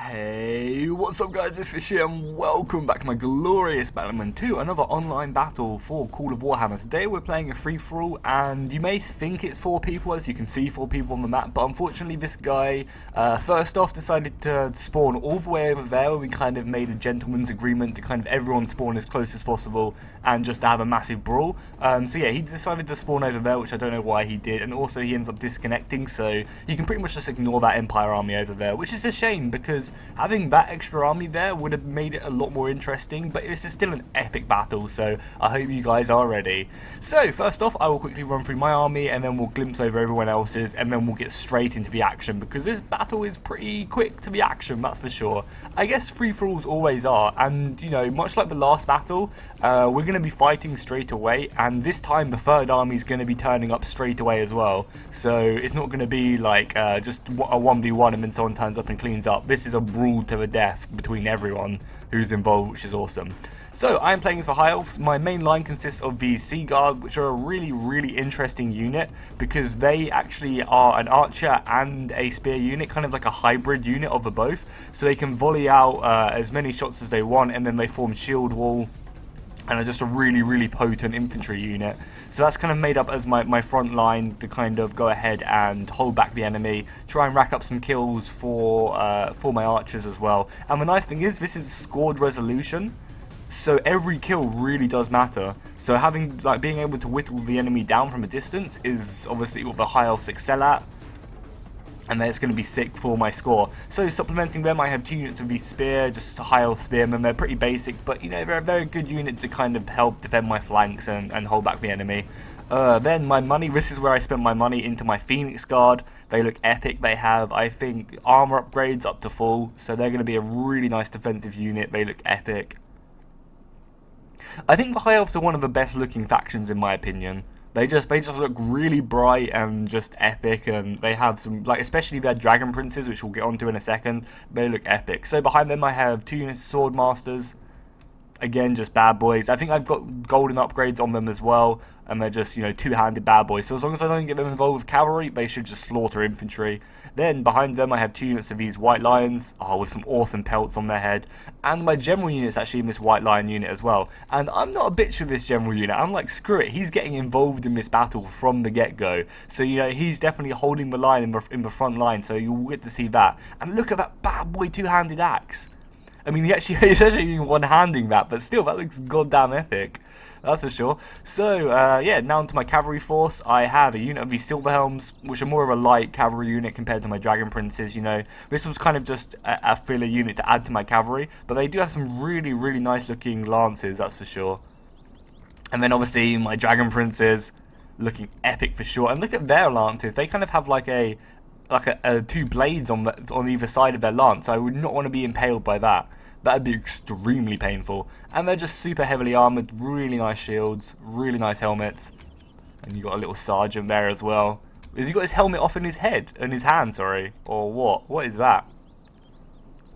Hey, what's up guys, it's Fish here and welcome back my glorious Battleman to another online battle for Call of Warhammer. Today we're playing a free-for-all and you may think it's 4 people, as you can see 4 people on the map, but unfortunately this guy first off decided to spawn all the way over there. We kind of made a gentleman's agreement to kind of everyone spawn as close as possible and just to have a massive brawl. So yeah, he decided to spawn over there, which I don't know why he did, and also he ends up disconnecting, so you can pretty much just ignore that Empire army over there, which is a shame because having that extra army there would have made it a lot more interesting, but this is still an epic battle, so I hope you guys are ready. So first off, I will quickly run through my army and then we'll glimpse over everyone else's and then we'll get straight into the action, because this battle is pretty quick to the action, that's for sure. I guess free-for-alls always are, and you know, much like the last battle, we're going to be fighting straight away, and this time the third army is going to be turning up straight away as well, so it's not going to be like just a 1v1 and then someone turns up and cleans up. This is a brawl to the death between everyone who's involved, which is awesome. So I'm playing as for High Elves. My main line consists of the Sea Guard, which are a really interesting unit because they actually are an archer and a spear unit, kind of like a hybrid unit of the both, so they can volley out as many shots as they want, and then they form shield wall and are just a really potent infantry unit. So that's kind of made up as my front line to kind of go ahead and hold back the enemy, try and rack up some kills for my archers as well. And the nice thing is, this is scored resolution, so every kill really does matter. So having, like, being able to whittle the enemy down from a distance is obviously what the High Elves excel at, and then it's going to be sick for my score. So supplementing them, I have 2 units of the spear, just High Elf spearmen. They're pretty basic, but you know, they're a very good unit to kind of help defend my flanks and hold back the enemy. Then my money, this is where I spent my money into my Phoenix Guard. They look epic. They have, I think, armor upgrades up to full, so they're going to be a really nice defensive unit. They look epic. I think the High Elves are one of the best looking factions in my opinion. They just look really bright and just epic, and they have some, like, especially their Dragon Princes, which we'll get onto in a second. They look epic. So behind them I have 2 units of Sword Masters. Again, just bad boys. I think I've got golden upgrades on them as well, and they're just, you know, 2-handed bad boys. So as long as I don't get them involved with cavalry, they should just slaughter infantry. Then behind them I have 2 units of these White Lions, with some awesome pelts on their head. And my general unit's actually in this White Lion unit as well. And I'm not a bitch with this general unit. I'm like, screw it. He's getting involved in this battle from the get-go. So, you know, he's definitely holding the line in the front line, so you'll get to see that. And look at that bad boy 2-handed axe. I mean, he's actually one-handing that, but still, that looks goddamn epic. That's for sure. So, yeah, now onto my cavalry force. I have a unit of these Silver Helms, which are more of a light cavalry unit compared to my Dragon Princes, you know. This was kind of just a filler unit to add to my cavalry, but they do have some really nice-looking lances, that's for sure. And then, obviously, my Dragon Princes looking epic for sure. And look at their lances. They kind of have like a 2 blades on either side of their lance. So I would not want to be impaled by that. That'd be extremely painful. And they're just super heavily armored, really nice shields, really nice helmets. And you got a little sergeant there as well. Has he got his helmet off in his head? In his hand, sorry. Or what? What is that?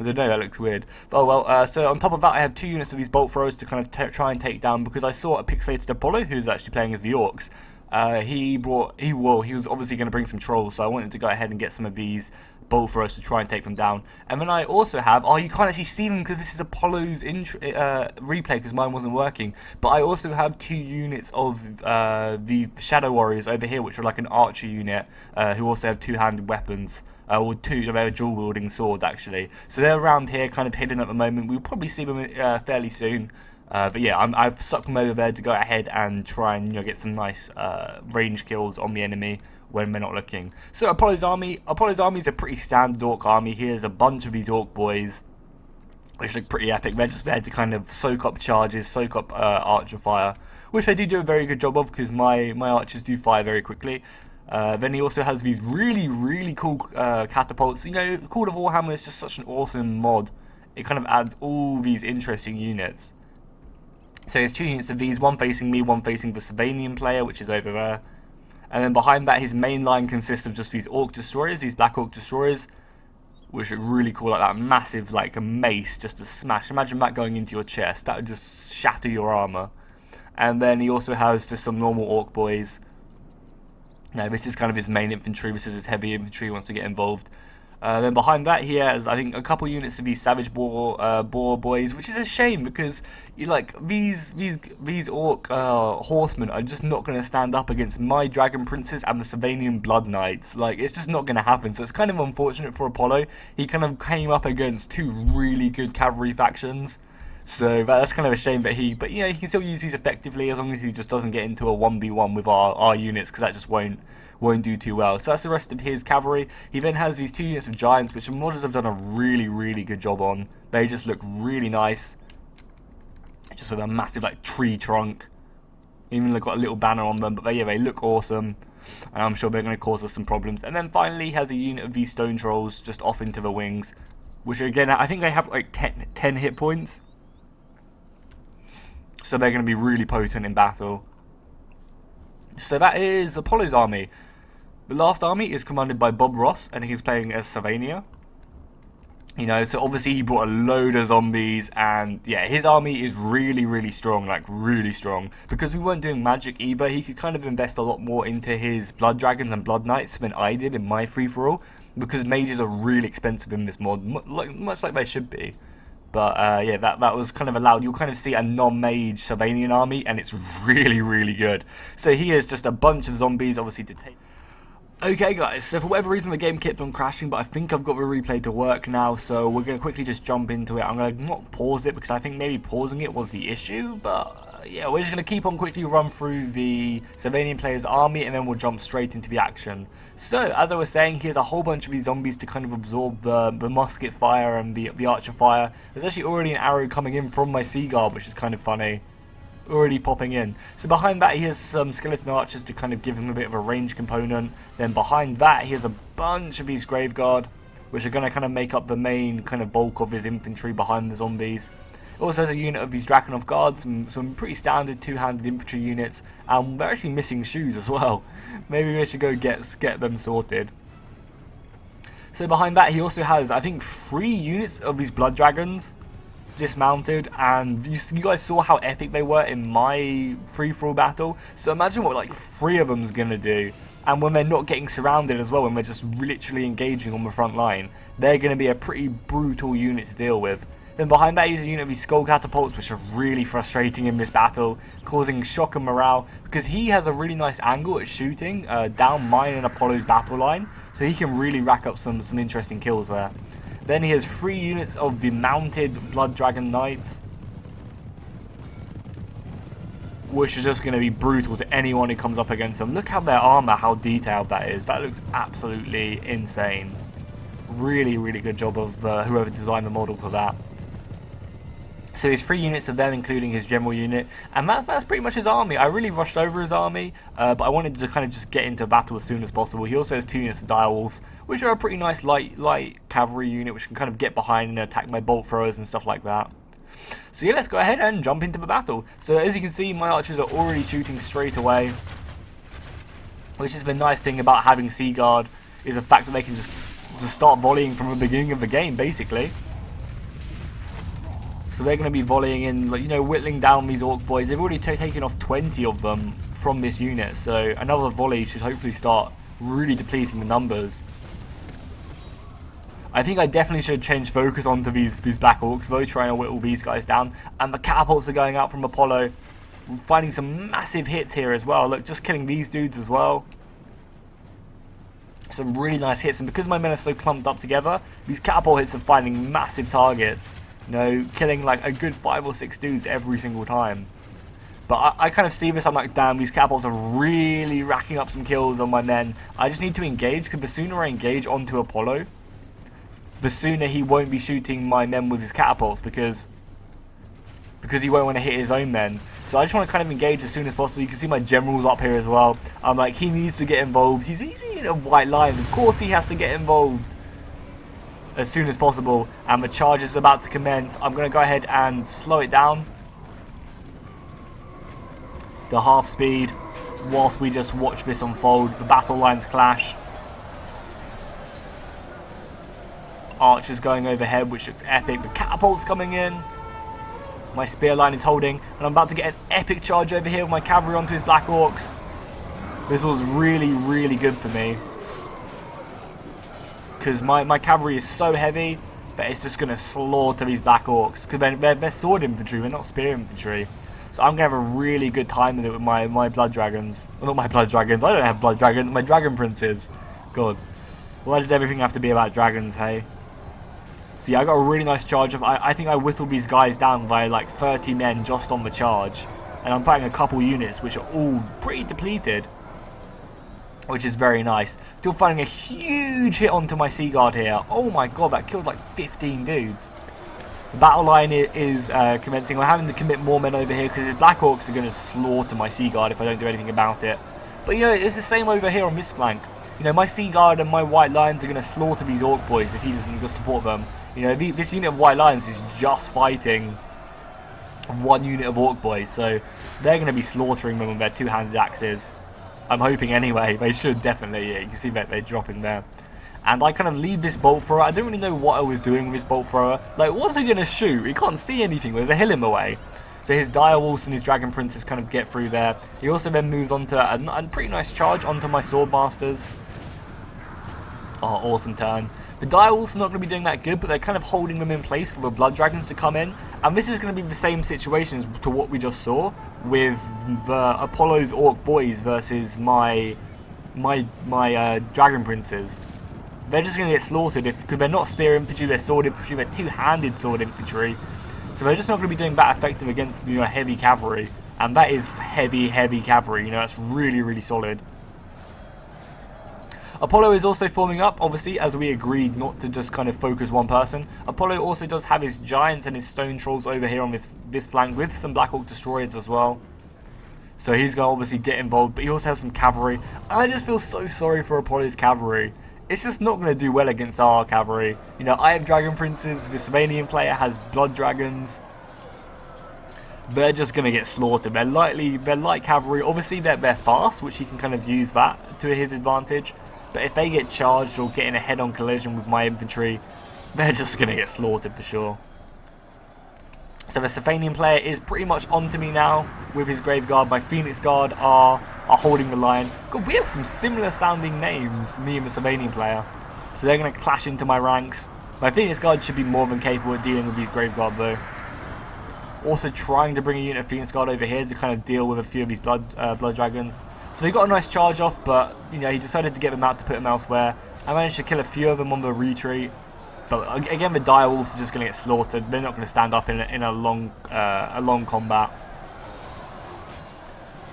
I don't know, that looks weird. Oh well, so on top of that I have 2 units of these bolt throwers to kind of try and take down, because I saw a pixelated Apollo who's actually playing as the Orcs. He was obviously going to bring some trolls, so I wanted to go ahead and get some of these bolt throwers to try and take them down. And then I also have, you can't actually see them because this is Apollo's replay because mine wasn't working, but I also have 2 units of the Shadow Warriors over here, which are like an archer unit, who also have 2-handed weapons. Or 2 dual wielding swords actually. So they're around here, kind of hidden at the moment. We'll probably see them fairly soon. But yeah, I've sucked them over there to go ahead and try and, you know, get some nice range kills on the enemy when they're not looking. So Apollo's army is a pretty standard Orc army. Here's a bunch of these Orc boys, which look pretty epic. They're just there to kind of soak up charges, soak up archer fire, which they do a very good job of because my archers do fire very quickly. Then he also has these really cool catapults. You know, Call of Warhammer is just such an awesome mod. It kind of adds all these interesting units. So there's 2 units of these, one facing me, one facing the Savanian player, which is over there. And then behind that, his main line consists of just these Orc destroyers, these Black Orc destroyers, which look really cool, like that massive, like a mace, just to smash. Imagine that going into your chest. That would just shatter your armor. And then he also has just some normal Orc boys. Now, this is kind of his main infantry. This is his heavy infantry. He wants to get involved. Then behind that he has, I think, a couple units of these savage boar boys, which is a shame because these orc horsemen are just not going to stand up against my dragon princes and the Sylvanian blood knights. Like, it's just not going to happen. So it's kind of unfortunate for Apollo. He kind of came up against two really good cavalry factions. So that's kind of a shame, but you know, he can still use these effectively as long as he just doesn't get into a 1v1 with our units, because that just won't do too well. So that's the rest of his cavalry. He then has these 2 units of giants, which the modders have done a really good job on. They just look really nice, just with a massive like tree trunk. Even they've got a little banner on them, but they look awesome, and I'm sure they're going to cause us some problems. And then finally he has a unit of these stone trolls just off into the wings, which again I think they have like 10 hit points. So they're going to be really potent in battle. So that is Apollo's army. The last army is commanded by Bob Ross, and he's playing as Sylvania. You know, so obviously he brought a load of zombies, and yeah, his army is really strong, like really strong. Because we weren't doing magic either, he could kind of invest a lot more into his blood dragons and blood knights than I did in my free-for-all, because mages are really expensive in this mod, much like they should be. But yeah, that was kind of allowed. You'll kind of see a non-mage Sylvanian army, and it's really good. So he is just a bunch of zombies, obviously, to take. Okay guys, so for whatever reason the game kept on crashing, but I think I've got the replay to work now, so we're going to quickly just jump into it. I'm going to not pause it, because I think maybe pausing it was the issue, but yeah, we're just going to keep on quickly run through the Sylvanian player's army, and then we'll jump straight into the action. So, as I was saying, here's a whole bunch of these zombies to kind of absorb the musket fire and the archer fire. There's actually already an arrow coming in from my seagull, which is kind of funny. Already popping in. So behind that he has some skeleton archers to kind of give him a bit of a range component. Then behind that he has a bunch of these grave guard, which are going to kind of make up the main kind of bulk of his infantry behind the zombies. Also has a unit of these Drakenov guards, some pretty standard two-handed infantry units, and they're actually missing shoes as well. Maybe we should go get them sorted. So behind that he also has, I think, 3 units of these blood dragons dismounted, and you guys saw how epic they were in my free-for-all battle. So imagine what like 3 of them's gonna do, and when they're not getting surrounded as well, when they're just literally engaging on the front line, they're gonna be a pretty brutal unit to deal with. Then behind that is a unit of these skull catapults, which are really frustrating in this battle, causing shock and morale, because he has a really nice angle at shooting down mine and Apollo's battle line, so he can really rack up some interesting kills there. Then he has 3 units of the mounted Blood Dragon Knights, which is just going to be brutal to anyone who comes up against them. Look how their armor, how detailed that is. That looks absolutely insane. Really good job of whoever designed the model for that. So his 3 units of them, including his general unit, and that's pretty much his army. I really rushed over his army, but I wanted to kind of just get into battle as soon as possible. He also has 2 units of direwolves, which are a pretty nice light cavalry unit, which can kind of get behind and attack my bolt throwers and stuff like that. So yeah, let's go ahead and jump into the battle. So as you can see, my archers are already shooting straight away, which is the nice thing about having Sea Guard, is the fact that they can just start volleying from the beginning of the game, basically. So they're going to be volleying in, like, you know, whittling down these orc boys. They've already taken off 20 of them from this unit, so another volley should hopefully start really depleting the numbers. I think I definitely should change focus onto these black orcs, though, trying to whittle these guys down. And the catapults are going out from Apollo, finding some massive hits here as well. Look, just killing these dudes as well. Some really nice hits, and because my men are so clumped up together, these catapult hits are finding massive targets. You know, killing like a good 5 or 6 dudes every single time. But I kind of see this, I'm like, damn, these catapults are really racking up some kills on my men. I just need to engage, because the sooner I engage onto Apollo, the sooner he won't be shooting my men with his catapults, because he won't want to hit his own men. So I just want to kind of engage as soon as possible. You can see my generals up here as well. I'm like, he needs to get involved. He's in a white lines. Of course he has to get involved as soon as possible, and the charge is about to commence. I'm going to go ahead and slow it down, the half speed, whilst we just watch this unfold. The battle lines clash. Archers going overhead, which looks epic. The catapults coming in. My spear line is holding, and I'm about to get an epic charge over here with my cavalry onto his black orcs. This was really good for me. because my cavalry is so heavy that it's just going to slaughter these Black Orcs, because they're sword infantry, they're not spear infantry. So I'm going to have a really good time with it with my Blood Dragons. Well, not my Blood Dragons, I don't have Blood Dragons, my Dragon Princes. God. Why does everything have to be about dragons, hey? See, I got a really nice charge of... I think I whittled these guys down by like 30 men just on the charge. And I'm fighting a couple units which are all pretty depleted, which is very nice. Still finding a huge hit onto my Sea Guard here. Oh my god, that killed like 15 dudes. The battle line is commencing. I'm having to commit more men over here because the Black Orcs are going to slaughter my Sea Guard if I don't do anything about it. But you know, it's the same over here on this flank. You know, my Sea Guard and my White Lions are going to slaughter these Orc boys if he doesn't go support them. You know, this unit of White Lions is just fighting one unit of Orc boys, so they're going to be slaughtering them with their two-handed axes. I'm hoping anyway. They should definitely. Yeah, you can see that they're dropping there. And I kind of leave this bolt thrower. I don't really know what I was doing with this bolt thrower. Like, what's he going to shoot? He can't see anything. There's a hill in the way. So his Direwolves and his Dragon Princes kind of get through there. He also then moves on to a pretty nice charge onto my Swordmasters. Oh, awesome turn. The Direwolves are not going to be doing that good, but they're kind of holding them in place for the Blood Dragons to come in. And this is going to be the same situations to what we just saw with the Apollo's Orc Boys versus my Dragon Princes. They're just going to get slaughtered because they're not spear infantry, they're sword infantry, they're two-handed sword infantry. So they're just not going to be doing that effective against, you know, heavy cavalry. And that is heavy cavalry, you know, that's really, really solid. Apollo is also forming up, obviously, as we agreed not to just kind of focus one person. Apollo also does have his Giants and his Stone Trolls over here on this flank with some Black Orc Destroyers as well. So he's going to obviously get involved, but he also has some cavalry. And I just feel so sorry for Apollo's cavalry. It's just not going to do well against our cavalry. You know, I have Dragon Princes, the Slovenian player has Blood Dragons. They're just going to get slaughtered. They're light cavalry. Obviously, they're fast, which he can kind of use that to his advantage. But if they get charged or get in a head-on collision with my infantry, they're just going to get slaughtered for sure. So the Slovenian player is pretty much onto me now with his Grave Guard. My Phoenix Guard are holding the line. God, we have some similar sounding names, me and the Slovenian player. So they're going to clash into my ranks. My Phoenix Guard should be more than capable of dealing with these Grave Guard though. Also trying to bring a unit of Phoenix Guard over here to kind of deal with a few of these Blood Dragons. So he got a nice charge off, but you know, he decided to get them out to put them elsewhere. I managed to kill a few of them on the retreat, but again the Direwolves are just going to get slaughtered. They're not going to stand up in a long combat.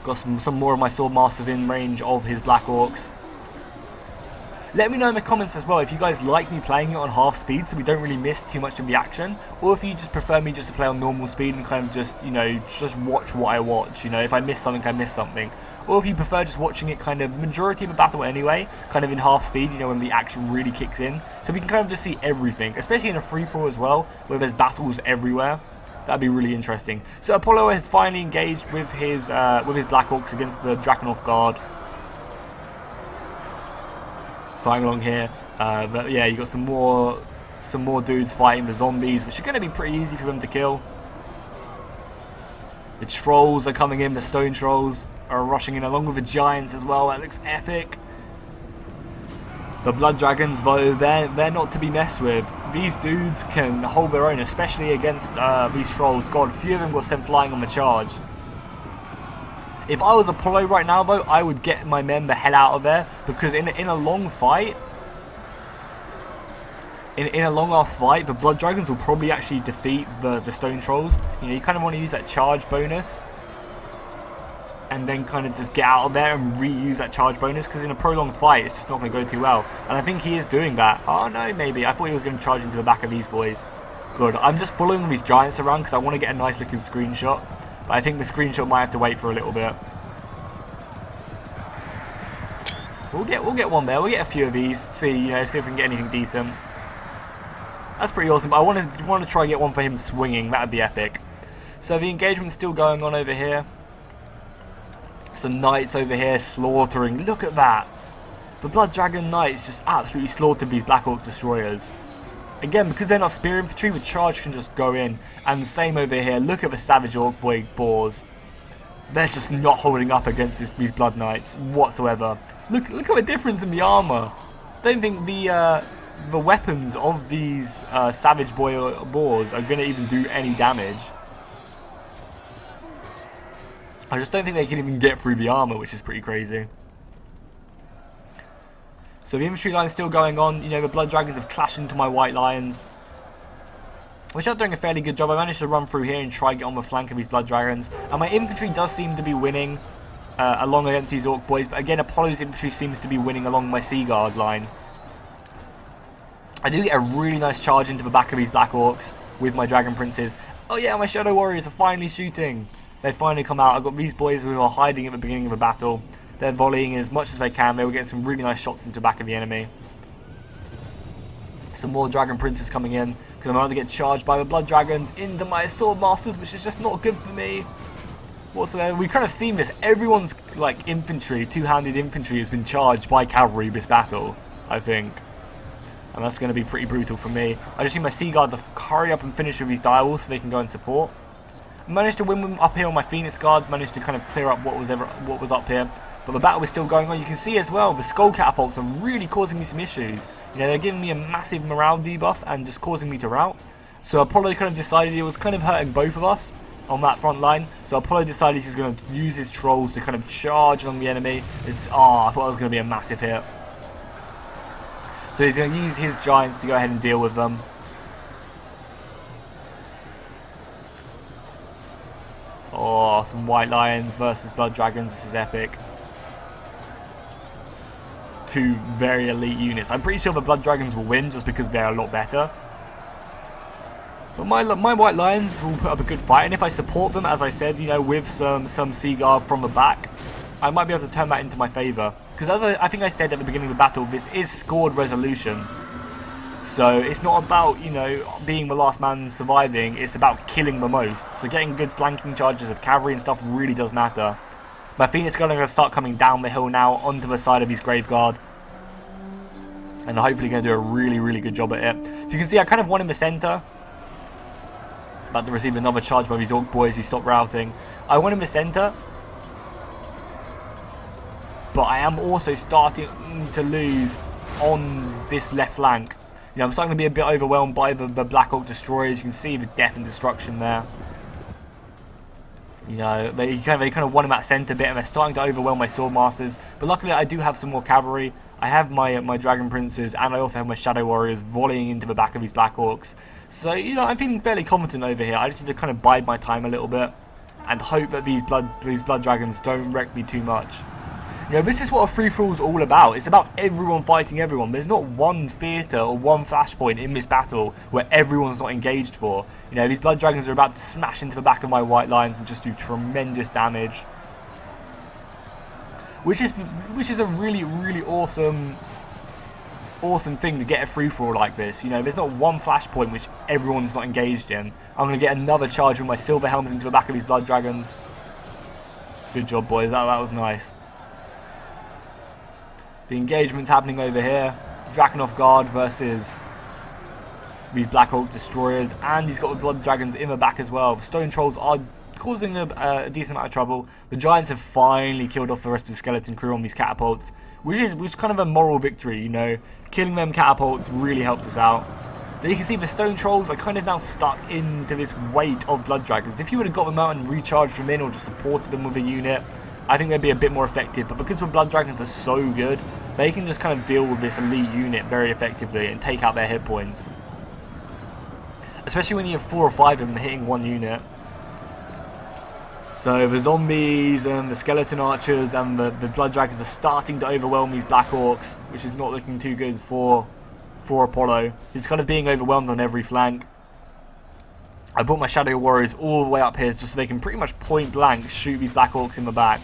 Got some more of my Swordmasters in range of his Black Orcs. Let me know in the comments as well if you guys like me playing it on half speed so we don't really miss too much of the action, or if you just prefer me just to play on normal speed and kind of just, you know, just watch what I watch. You know, if I miss something, I miss something. Or if you prefer just watching it kind of majority of the battle anyway, kind of in half speed, you know, when the action really kicks in. So we can kind of just see everything, especially in a free-for-all as well, where there's battles everywhere. That'd be really interesting. So Apollo has finally engaged with his Black Orcs against the Drakenhof Guard. Flying along here, but yeah, you got some more dudes fighting the zombies, which are going to be pretty easy for them to kill. The trolls are coming in, the stone trolls are rushing in along with the giants as well. That looks epic. The blood dragons, though, they're not to be messed with. These dudes can hold their own, especially against these trolls. God, a few of them got sent flying on the charge. If I was Apollo right now, though, I would get my men the hell out of there, because in a long fight, in a long-ass fight, the blood dragons will probably actually defeat the stone trolls. You know, you kind of want to use that charge bonus, and then kind of just get out of there and reuse that charge bonus, because in a prolonged fight, it's just not going to go too well. And I think he is doing that. Oh no, maybe. I thought he was going to charge into the back of these boys. Good. I'm just following these giants around because I want to get a nice looking screenshot. But I think the screenshot might have to wait for a little bit. We'll get one there. We'll get a few of these. See if we can get anything decent. That's pretty awesome. But I want to try and get one for him swinging. That'd be epic. So the engagement's still going on over here. Some knights over here slaughtering. Look at that. The Blood Dragon Knights just absolutely slaughtered these Black Orc Destroyers. Again, because they're not spear infantry, the charge can just go in. And the same over here. Look at the Savage Orc Boars. They're just not holding up against these Blood Knights whatsoever. Look at the difference in the armor. Don't think the the weapons of these Savage Boars are going to even do any damage. I just don't think they can even get through the armor, which is pretty crazy. So the infantry line is still going on. You know, the Blood Dragons have clashed into my White Lions, which are doing a fairly good job. I managed to run through here and try and get on the flank of these Blood Dragons. And my infantry does seem to be winning along against these Orc boys. But again, Apollo's infantry seems to be winning along my Sea Guard line. I do get a really nice charge into the back of these Black Orcs with my Dragon Princes. Oh yeah, my Shadow Warriors are finally shooting. They finally come out. I've got these boys who are hiding at the beginning of the battle. They're volleying as much as they can. They were getting some really nice shots into the back of the enemy. Some more Dragon Princes coming in, because I'm about to get charged by the Blood Dragons into my Sword Masters, which is just not good for me whatsoever. We kind of seen this. Everyone's like infantry, two-handed infantry, has been charged by cavalry this battle, I think. And that's going to be pretty brutal for me. I just need my Sea Guard to hurry up and finish with these direwolves so they can go and support. Managed to win up here on my Phoenix Guard, managed to kind of clear up what was up here. But the battle is still going on. You can see as well, the Skull Catapults are really causing me some issues. You know, they're giving me a massive morale debuff and just causing me to rout. So Apollo kind of decided it was kind of hurting both of us on that front line. So Apollo decided he's going to use his trolls to kind of charge on the enemy. I thought it was going to be a massive hit. So he's going to use his giants to go ahead and deal with them. Oh, some White Lions versus Blood Dragons. This is epic. Two very elite units. I'm pretty sure the Blood Dragons will win just because they're a lot better. But my White Lions will put up a good fight, and if I support them, as I said, you know, with some Sea Guard from the back, I might be able to turn that into my favour. Because as I think I said at the beginning of the battle, this is scored resolution. So it's not about, you know, being the last man surviving, it's about killing the most. So getting good flanking charges of cavalry and stuff really does matter. My Phoenix Guard are going to start coming down the hill now onto the side of his Grave Guard. And hopefully going to do a really, really good job at it. So you can see I kind of won in the centre. About to receive another charge by these Orc boys who stopped routing. I won in the centre. But I am also starting to lose on this left flank. You know, I'm starting to be a bit overwhelmed by the Black Orc Destroyers. You can see the death and destruction there. You know, they kind of won in that centre bit, and they're starting to overwhelm my Sword Masters. But luckily, I do have some more cavalry. I have my Dragon Princes, and I also have my Shadow Warriors volleying into the back of these Black Orcs. So, you know, I'm feeling fairly confident over here. I just need to kind of bide my time a little bit and hope that these Blood Dragons don't wreck me too much. You know, this is what a free-for-all is all about. It's about everyone fighting everyone. There's not one theatre or one flashpoint in this battle where everyone's not engaged for. You know, these Blood Dragons are about to smash into the back of my White Lions and just do tremendous damage. Which is a really, really awesome thing to get a free-for-all like this. You know, there's not one flashpoint which everyone's not engaged in. I'm going to get another charge with my Silver Helms into the back of these Blood Dragons. Good job, boys. That was nice. The engagement's happening over here. Drakenhof Guard versus these Black Orc Destroyers. And he's got the Blood Dragons in the back as well. The Stone Trolls are causing a decent amount of trouble. The Giants have finally killed off the rest of the skeleton crew on these catapults. Which is kind of a moral victory, you know. Killing them catapults really helps us out. But you can see the Stone Trolls are kind of now stuck into this weight of Blood Dragons. If you would have got them out and recharged them in or just supported them with a unit, I think they'd be a bit more effective. But because the Blood Dragons are so good, they can just kind of deal with this elite unit very effectively and take out their hit points. Especially when you have 4 or 5 of them hitting one unit. So the zombies and the skeleton archers and the Blood Dragons are starting to overwhelm these Black Orcs, which is not looking too good for Apollo. He's kind of being overwhelmed on every flank. I brought my Shadow Warriors all the way up here just so they can pretty much point blank shoot these Black Orcs in the back.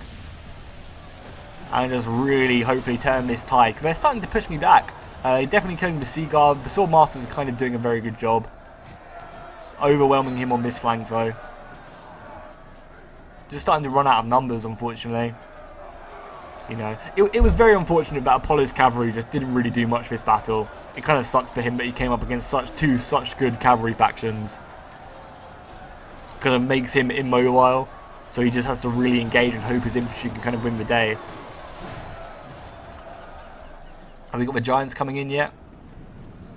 And just really hopefully turn this tide. They're starting to push me back. Definitely killing the Sea Guard. The Sword Masters are kind of doing a very good job. Just overwhelming him on this flank though. Just starting to run out of numbers, unfortunately. You know, it was very unfortunate that Apollo's cavalry just didn't really do much this battle. It kind of sucked for him that he came up against such good cavalry factions. Kind of makes him immobile, so he just has to really engage and hope his infantry can kind of win the day. Have we got the Giants coming in yet?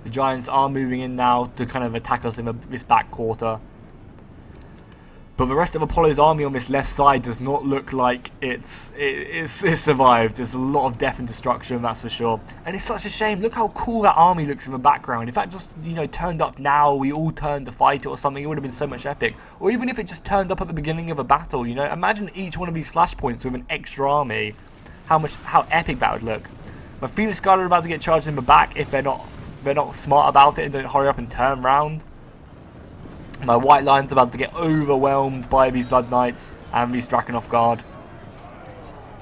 The Giants are moving in now to kind of attack us in this back quarter. But the rest of Apollo's army on this left side does not look like it's survived. There's a lot of death and destruction, that's for sure. And it's such a shame. Look how cool that army looks in the background. If that just, you know, turned up now, we all turned to fight it or something, it would have been so much epic. Or even if it just turned up at the beginning of a battle, you know. Imagine each one of these flashpoints with an extra army. How epic that would look. My Phoenix Guard are about to get charged in the back if they're not smart about it and don't hurry up and turn round. My white line's about to get overwhelmed by these Blood Knights and these Drakenhof Guard.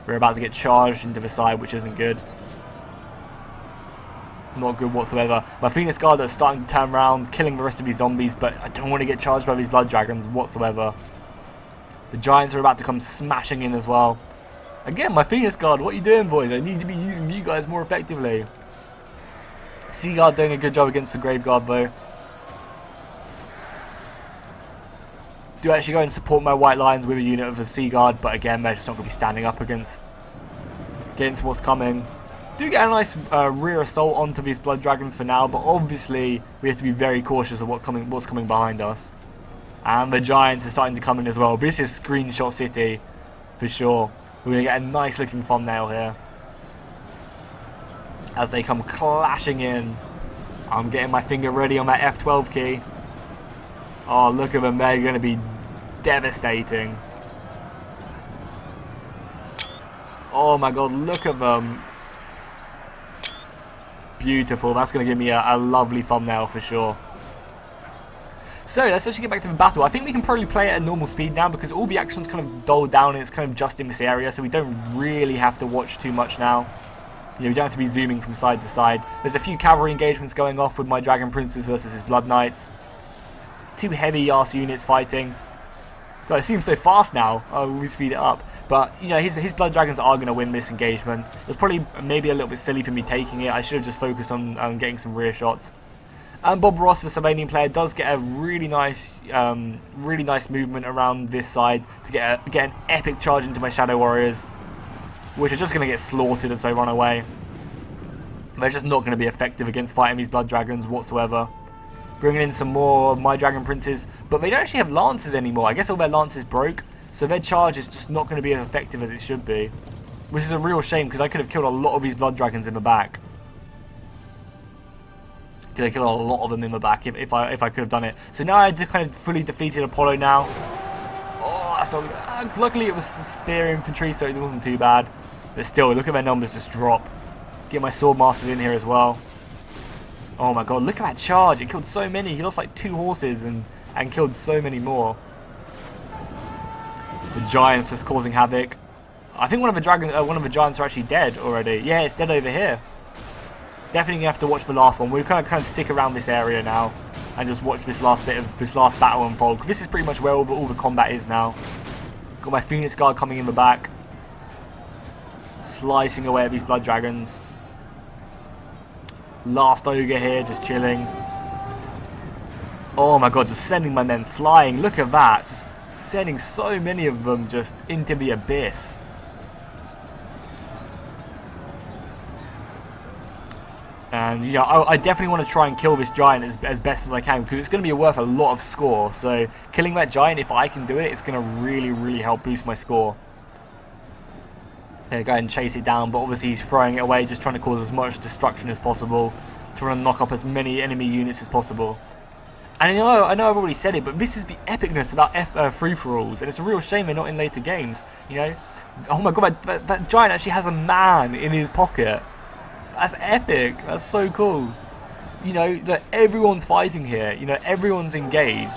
We're about to get charged into the side, which isn't good. Not good whatsoever. My Phoenix Guard are starting to turn around, killing the rest of these zombies, but I don't want to get charged by these Blood Dragons whatsoever. The Giants are about to come smashing in as well. Again, my Phoenix Guard, what are you doing, boys? I need to be using you guys more effectively. Sea Guard doing a good job against the Grave Guard, though. Do actually go and support my white lines with a unit of the Sea Guard, but again, they're just not going to be standing up against what's coming. Do get a nice rear assault onto these Blood Dragons for now, but obviously we have to be very cautious of what's coming behind us. And the Giants are starting to come in as well. This is Screenshot City for sure. We're going to get a nice looking thumbnail here as they come clashing in. I'm getting my finger ready on that F12 key. Oh, look at them, they're going to be devastating. Oh my god, look at them. Beautiful, that's going to give me a lovely thumbnail for sure. So, let's actually get back to the battle. I think we can probably play it at normal speed now because all the action's kind of dulled down and it's kind of just in this area, so we don't really have to watch too much now. You know, we don't have to be zooming from side to side. There's a few cavalry engagements going off with my Dragon Princes versus his Blood Knights. Two heavy arse units fighting. God, it seems so fast now. I'll always speed it up. But, you know, his Blood Dragons are going to win this engagement. It was probably maybe a little bit silly for me taking it. I should have just focused on getting some rear shots. And Bob Ross, the Sylvanian player, does get a really nice movement around this side to get an epic charge into my Shadow Warriors, which are just going to get slaughtered as they run away. They're just not going to be effective against fighting these Blood Dragons whatsoever. Bringing in some more of my Dragon Princes, but they don't actually have Lances anymore. I guess all their Lances broke, so their charge is just not going to be as effective as it should be. Which is a real shame, because I could have killed a lot of these Blood Dragons in the back. Could have killed a lot of them in the back if I could have done it. So now I kind of fully defeated Apollo now. Oh, that's not... luckily it was Spear Infantry, so it wasn't too bad. But still, look at their numbers just drop. Get my Sword Masters in here as well. Oh my god, look at that charge. It killed so many. He lost like 2 horses and killed so many more. The Giants just causing havoc. I think one of the Giants are actually dead already. Yeah, it's dead over here. Definitely gonna have to watch the last one. We're kind of stick around this area now and just watch this last battle unfold. This is pretty much where all the combat is now. Got my Phoenix Guard coming in the back, slicing away at these Blood Dragons. Last ogre here, just chilling. Oh my god, just sending my men flying. Look at that, just sending so many of them just into the abyss. And, you know, I definitely want to try and kill this giant as best as I can, because it's going to be worth a lot of score. So, killing that giant, if I can do it, it's going to really, really help boost my score. Go ahead and chase it down, but obviously he's throwing it away, just trying to cause as much destruction as possible, trying to knock up as many enemy units as possible. And I know I've already said it, but this is the epicness about free-for-alls, and it's a real shame they're not in later games, you know. Oh my god, that giant actually has a man in his pocket. That's epic. That's so cool. You know, that everyone's fighting here. You know, everyone's engaged.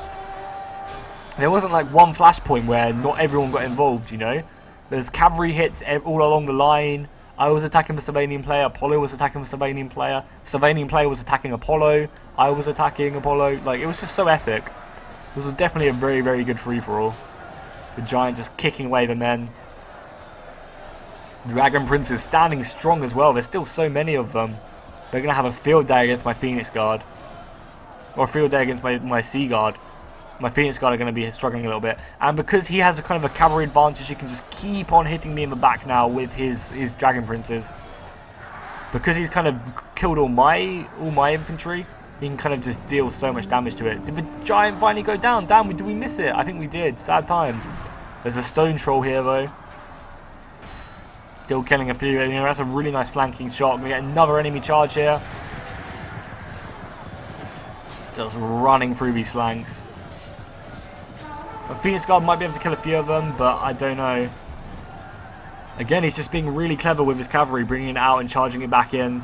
There wasn't like one flashpoint where not everyone got involved, you know. There's cavalry hits all along the line. I was attacking the Sylvanian player. Apollo was attacking the Sylvanian player. Sylvanian player was attacking Apollo. I was attacking Apollo. Like, it was just so epic. This was definitely a very, very good free-for-all. The giant just kicking away the men. Dragon Princes standing strong as well. There's still so many of them. They're going to have a field day against my Phoenix Guard. Or a field day against my Sea Guard. My Phoenix Guard are going to be struggling a little bit. And because he has a kind of a cavalry advantage, he can just keep on hitting me in the back now with his Dragon Princes. Because he's kind of killed all my infantry, he can kind of just deal so much damage to it. Did the giant finally go down? Damn, did we miss it? I think we did. Sad times. There's a stone troll here though. Still killing a few. You know, that's a really nice flanking shot. We get another enemy charge here. Just running through these flanks. A Phoenix Guard might be able to kill a few of them, but I don't know. Again, he's just being really clever with his cavalry, bringing it out and charging it back in.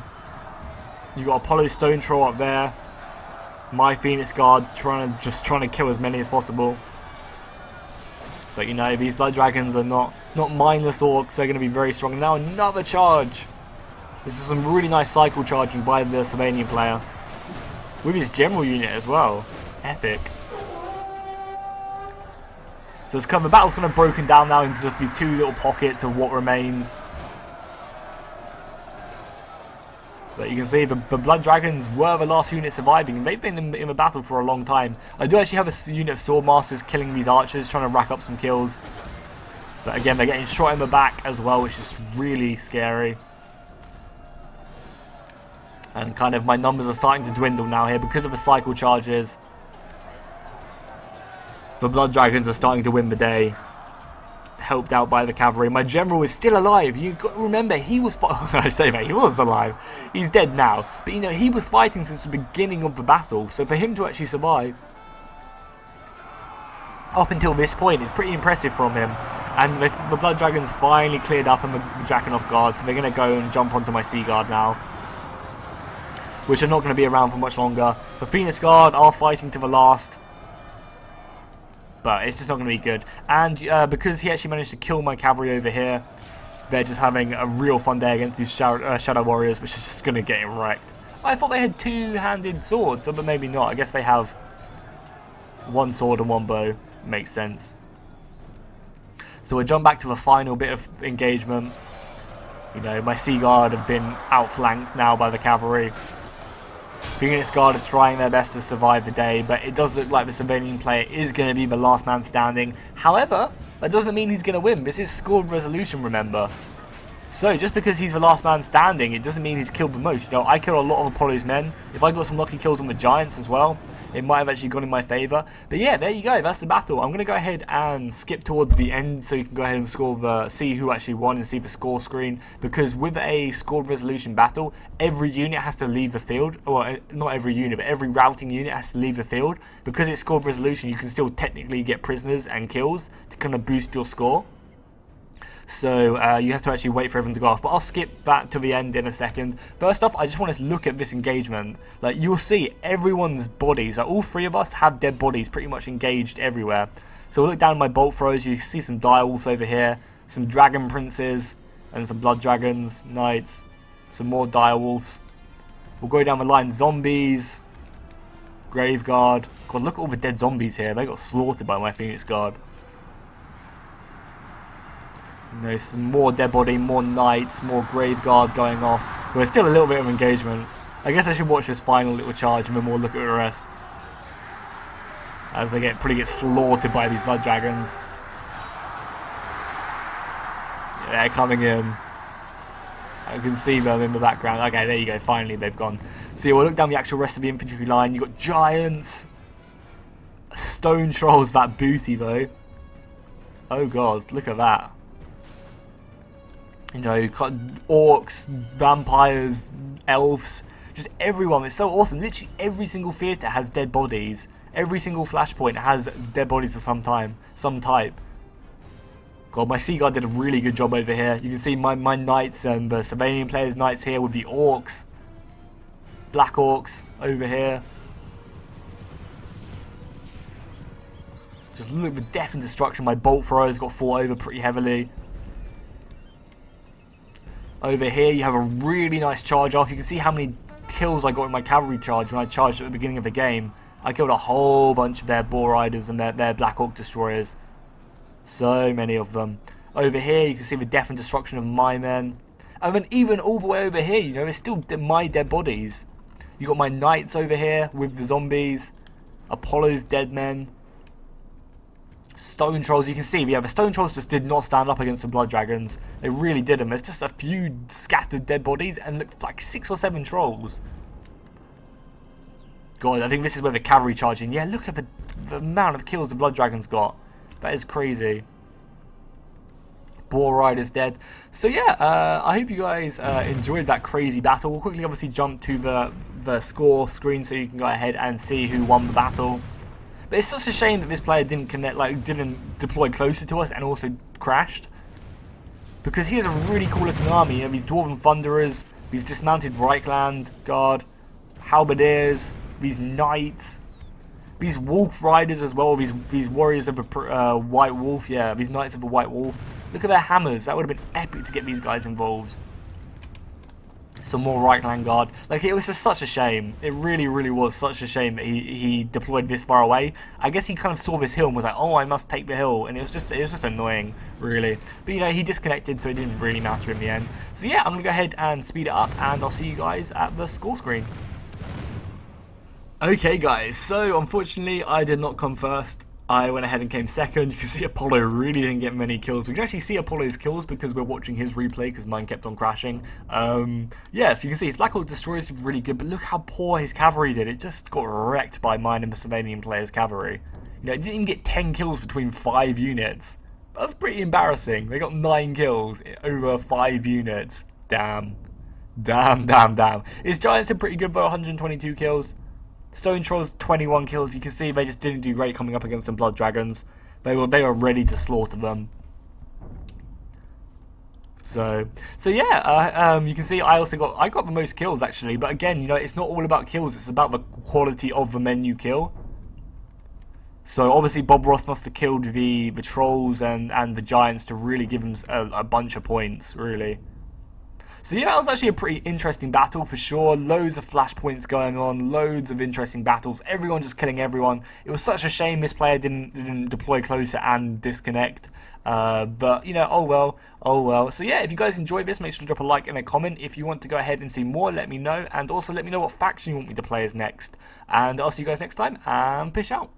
You got Apollo Stone Troll up there. My Phoenix Guard trying to kill as many as possible. But you know, these Blood Dragons are not mindless orcs. They're going to be very strong. And now another charge. This is some really nice cycle charging by the Sylvanian player. With his general unit as well. Epic. So it's the battle's kind of broken down now into just these two little pockets of what remains. But you can see the Blood Dragons were the last unit surviving, and they've been in the battle for a long time. I do actually have a unit of Swordmasters killing these archers, trying to rack up some kills. But again, they're getting shot in the back as well, which is really scary. And kind of my numbers are starting to dwindle now here because of the cycle charges. The Blood Dragons are starting to win the day. Helped out by the cavalry. My general is still alive. You got to remember, he was I say that he was alive. He's dead now, but you know, he was fighting since the beginning of the battle. So for him to actually survive up until this point, it's pretty impressive from him. And the Blood Dragons finally cleared up and the jacking off guard, so they're going to go and jump onto my Sea Guard now, which are not going to be around for much longer. The Phoenix Guard are fighting to the last, but it's just not going to be good. And because he actually managed to kill my cavalry over here, they're just having a real fun day against these Shadow Warriors, which is just going to get him wrecked. I thought they had two-handed swords, but maybe not. I guess they have one sword and one bow. Makes sense. So we'll jump back to the final bit of engagement. You know, my Sea Guard have been outflanked now by the cavalry. Phoenix Guard are trying their best to survive the day, but it does look like the Sylvanian player is going to be the last man standing. However, that doesn't mean he's going to win. This is scored resolution, remember. So just because he's the last man standing, it doesn't mean he's killed the most. You know, I killed a lot of Apollo's men. If I got some lucky kills on the Giants as well, it might have actually gone in my favour. But yeah, there you go. That's the battle. I'm going to go ahead and skip towards the end so you can go ahead and see who actually won and see the score screen. Because with a scored resolution battle, every unit has to leave the field. Well, not every unit, but every routing unit has to leave the field. Because it's scored resolution, you can still technically get prisoners and kills to kind of boost your score. So you have to actually wait for everyone to go off, but I'll skip that to the end in a second. First off, I just want us to look at this engagement. Like, you'll see everyone's bodies, like all three of us have dead bodies pretty much engaged everywhere. So we'll look down at my bolt throws. You see some direwolves over here, some dragon princes and some blood dragons, knights, some more direwolves. We'll go down the line, zombies, grave guard. God, look at all the dead zombies here. They got slaughtered by my Phoenix Guard. There's some more dead body, more knights, more grave guard going off. There's still a little bit of engagement. I guess I should watch this final little charge and then we'll look at the rest. As they get slaughtered by these blood dragons. Yeah, they're coming in. I can see them in the background. Okay, there you go. Finally, they've gone. So yeah, we'll look down the actual rest of the infantry line. You've got giants. Stone trolls, that booty though. Oh god, look at that. You know, orcs, vampires, elves, just everyone. It's so awesome. Literally every single theatre has dead bodies. Every single flashpoint has dead bodies of some type. God, my Sea Guard did a really good job over here. You can see my knights and the Sylvanian players' knights here with the orcs. Black orcs over here. Just look at the death and destruction. My bolt throwers got fought over pretty heavily. Over here you have a really nice charge off. You can see how many kills I got in my cavalry charge when I charged at the beginning of the game. I killed a whole bunch of their boar riders and their black orc destroyers. So many of them. Over here you can see the death and destruction of my men. And then even all the way over here, you know, there's still my dead bodies. You got my knights over here with the zombies. Apollo's dead men. Stone trolls, you can see, yeah, the stone trolls just did not stand up against the blood dragons. They really didn't. There's just a few scattered dead bodies and look like 6 or 7 trolls. God, I think this is where the cavalry charged in. Yeah, look at the amount of kills the blood dragon's got. That is crazy. Boar rider's dead. So yeah, I hope you guys enjoyed that crazy battle. We'll quickly obviously jump to the score screen so you can go ahead and see who won the battle. But it's such a shame that this player didn't connect, like didn't deploy closer to us and also crashed. Because he has a really cool looking army. You know, these Dwarven Thunderers, these dismounted Reichland Guard, Halberdiers, these Knights, these Wolf Riders as well, these Warriors of a White Wolf, yeah, these Knights of a White Wolf. Look at their hammers, that would have been epic to get these guys involved. Some more Reichland Guard. Like, it was just such a shame. It really, really was such a shame that he deployed this far away. I guess he kind of saw this hill and was like, oh, I must take the hill. And it was just annoying, really. But, you know, he disconnected, so it didn't really matter in the end. So, yeah, I'm going to go ahead and speed it up, and I'll see you guys at the score screen. Okay, guys, so unfortunately, I did not come first. I went ahead and came second. You can see Apollo really didn't get many kills. We can actually see Apollo's kills because we're watching his replay because mine kept on crashing. Yeah, so you can see his Black Hawk Destroyers did really good, but look how poor his cavalry did. It just got wrecked by mine and the Slovenian player's cavalry. You know, it didn't even get 10 kills between 5 units. That's pretty embarrassing. They got 9 kills over 5 units. Damn. Damn, damn, damn. His Giants are pretty good though, 122 kills. Stone Trolls 21 kills. You can see they just didn't do great coming up against some Blood Dragons. They were ready to slaughter them. So yeah, you can see I got the most kills actually, but again, you know, it's not all about kills, it's about the quality of the men you kill. So obviously Bob Ross must have killed the Trolls and the Giants to really give them a bunch of points, really. So yeah, that was actually a pretty interesting battle for sure. Loads of flashpoints going on, loads of interesting battles, everyone just killing everyone. It was such a shame this player didn't deploy closer and disconnect. But, you know, oh well, oh well. So yeah, if you guys enjoyed this, make sure to drop a like and a comment. If you want to go ahead and see more, let me know. And also let me know what faction you want me to play as next. And I'll see you guys next time, and peace out.